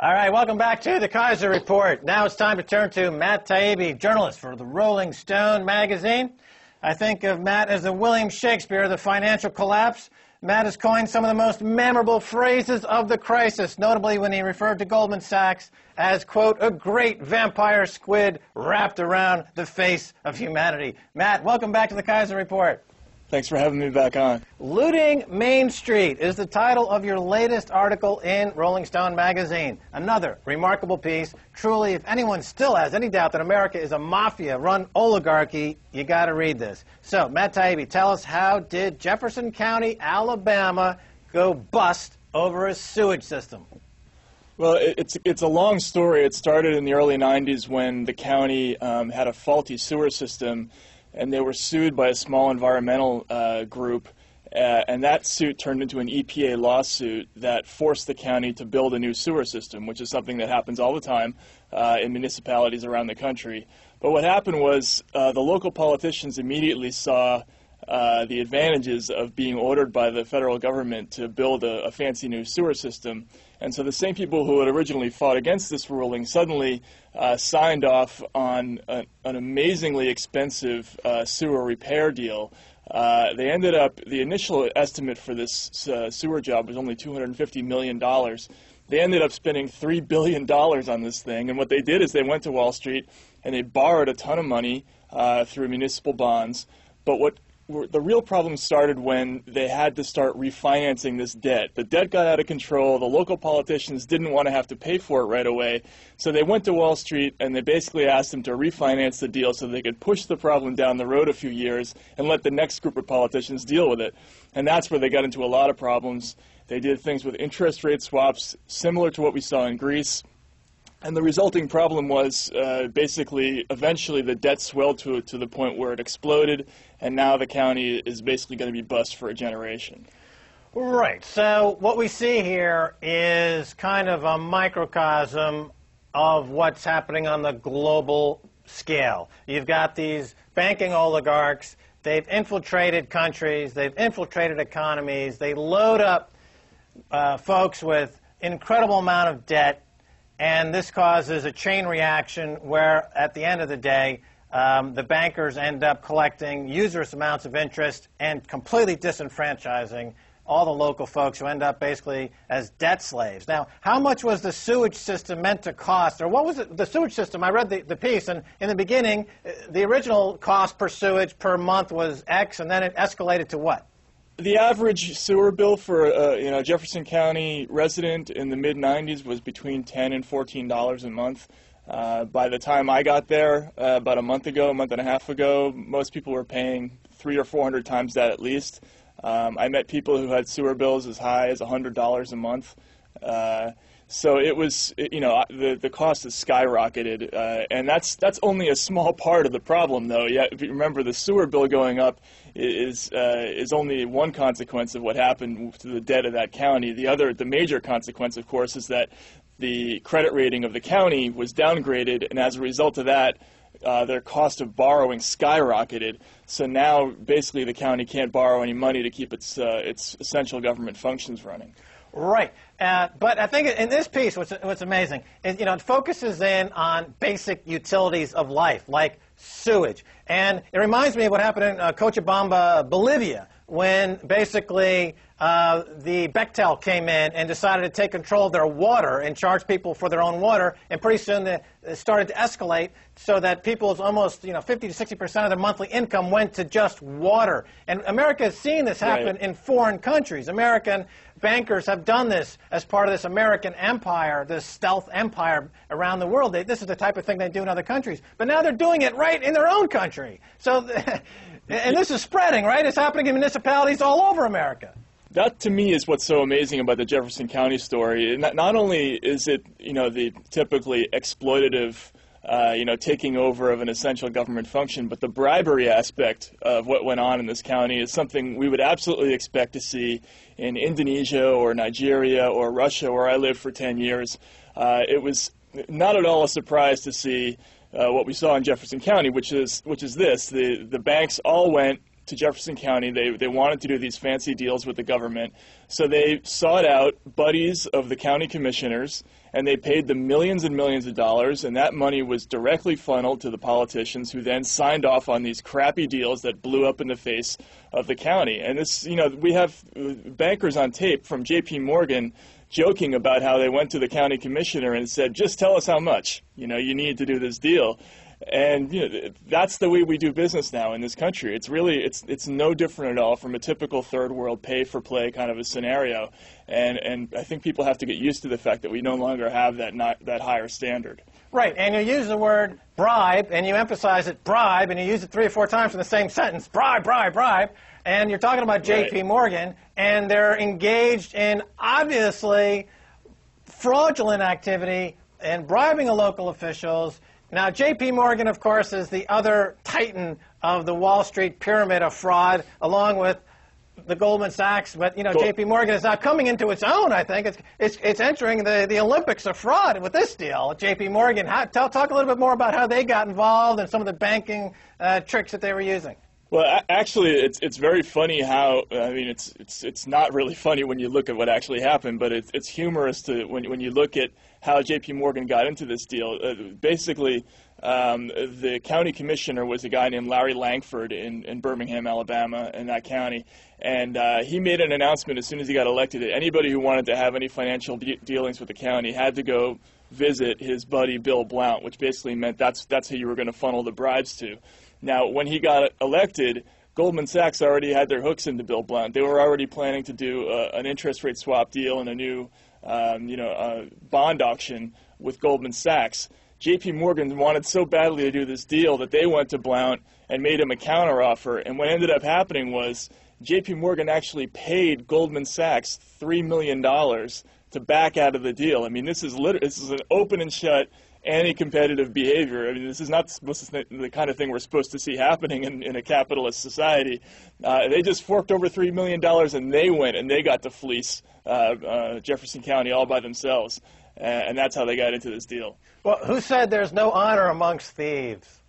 All right, welcome back to the Keiser Report. Now it's time to turn to Matt Taibbi, journalist for the Rolling Stone magazine. I think of Matt as the William Shakespeare of the financial collapse. Matt has coined some of the most memorable phrases of the crisis, notably when he referred to Goldman Sachs as, quote, a great vampire squid wrapped around the face of humanity. Matt, welcome back to the Keiser Report. Thanks for having me back on. Looting Main Street is the title of your latest article in Rolling Stone magazine. Another remarkable piece. Truly, if anyone still has any doubt that America is a mafia-run oligarchy, you got to read this. So, Matt Taibbi, tell us, how did Jefferson County, Alabama, go bust over a sewage system? Well, it's a long story. It started in the early 90s when the county had a faulty sewer system, and they were sued by a small environmental group, and that suit turned into an EPA lawsuit that forced the county to build a new sewer system, which is something that happens all the time in municipalities around the country. But what happened was the local politicians immediately saw the advantages of being ordered by the federal government to build a fancy new sewer system. And so the same people who had originally fought against this ruling suddenly signed off on an amazingly expensive sewer repair deal. They ended up, the initial estimate for this sewer job was only $250 million. They ended up spending $3 billion on this thing, and what they did is they went to Wall Street and they borrowed a ton of money through municipal bonds. But the real problem started when they had to start refinancing this debt. The debt got out of control. The local politicians didn't want to have to pay for it right away. So they went to Wall Street and they basically asked them to refinance the deal so they could push the problem down the road a few years and let the next group of politicians deal with it. And that's where they got into a lot of problems. They did things with interest rate swaps similar to what we saw in Greece. And the resulting problem was basically, eventually the debt swelled to the point where it exploded, and now the county is basically going to be bust for a generation. Right. So what we see here is kind of a microcosm of what's happening on the global scale. You've got these banking oligarchs. They've infiltrated countries. They've infiltrated economies. They load up folks with incredible amount of debt. And this causes a chain reaction where, at the end of the day, the bankers end up collecting usurious amounts of interest and completely disenfranchising all the local folks who end up basically as debt slaves. Now, how much was the sewage system meant to cost? Or what was it, the sewage system? I read the piece, and in the beginning, the original cost per sewage per month was X, and then it escalated to what? The average sewer bill for a Jefferson County resident in the mid-'90s was between $10 and $14 a month. By the time I got there, about a month and a half ago, most people were paying 300 or 400 times that at least. I met people who had sewer bills as high as $100 a month. So it was, the cost has skyrocketed, and that's only a small part of the problem, though. Yeah, if you remember, the sewer bill going up is only one consequence of what happened to the debt of that county. The major consequence, of course, is that the credit rating of the county was downgraded, and as a result of that, their cost of borrowing skyrocketed. So now, basically, the county can't borrow any money to keep its essential government functions running. Right. But I think in this piece, what's amazing is, it focuses in on basic utilities of life, like sewage. And it reminds me of what happened in Cochabamba, Bolivia, when basically the Bechtel came in and decided to take control of their water and charge people for their own water. And pretty soon it started to escalate so that people's almost 50 to 60% of their monthly income went to just water. And America has seen this happen in foreign countries. American bankers have done this as part of this American empire, this stealth empire around the world. This is the type of thing they do in other countries. But now they're doing it right in their own country. So, and this is spreading, right? It's happening in municipalities all over America. That, to me, is what's so amazing about the Jefferson County story. Not only is it, the typically exploitative, taking over of an essential government function, but the bribery aspect of what went on in this county is something we would absolutely expect to see in Indonesia or Nigeria or Russia, where I lived for 10 years. It was not at all a surprise to see what we saw in Jefferson County, which is this. The banks all went to Jefferson County. They wanted to do these fancy deals with the government. So they sought out buddies of the county commissioners, and they paid them millions and millions of dollars, and that money was directly funneled to the politicians, who then signed off on these crappy deals that blew up in the face of the county. And this, we have bankers on tape from J.P. Morgan joking about how they went to the county commissioner and said, just tell us how much, you need to do this deal. And that's the way we do business now in this country. It's really, it's no different at all from a typical third world pay-for-play kind of a scenario. And I think people have to get used to the fact that we no longer have that higher standard. Right, and you use the word bribe, and you emphasize it, bribe, and you use it 3 or 4 times in the same sentence, bribe, bribe, bribe. And you're talking about J.P. Morgan, and they're engaged in, obviously, fraudulent activity and bribing of local officials. Now, J.P. Morgan, of course, is the other titan of the Wall Street pyramid of fraud, along with the Goldman Sachs. But, J.P. Morgan is now coming into its own, I think. It's entering the Olympics of fraud with this deal. J.P. Morgan, talk a little bit more about how they got involved and some of the banking tricks that they were using. Well, actually, it's very funny how, it's not really funny when you look at what actually happened, but it's humorous when you look at how J.P. Morgan got into this deal. Basically, the county commissioner was a guy named Larry Langford in Birmingham, Alabama, in that county, and he made an announcement as soon as he got elected that anybody who wanted to have any financial dealings with the county had to go visit his buddy Bill Blount, which basically meant that's who you were going to funnel the bribes to. Now, when he got elected, Goldman Sachs already had their hooks into Bill Blount. They were already planning to do an interest rate swap deal and a new, bond auction with Goldman Sachs. J.P. Morgan wanted so badly to do this deal that they went to Blount and made him a counteroffer. And what ended up happening was J.P. Morgan actually paid Goldman Sachs $3 million to back out of the deal. I mean, this is an open and shut anti-competitive behavior. I mean, this is not the kind of thing we're supposed to see happening in a capitalist society. They just forked over $3 million, and they went and they got to fleece Jefferson County all by themselves. And that's how they got into this deal. Well, who said there's no honor amongst thieves?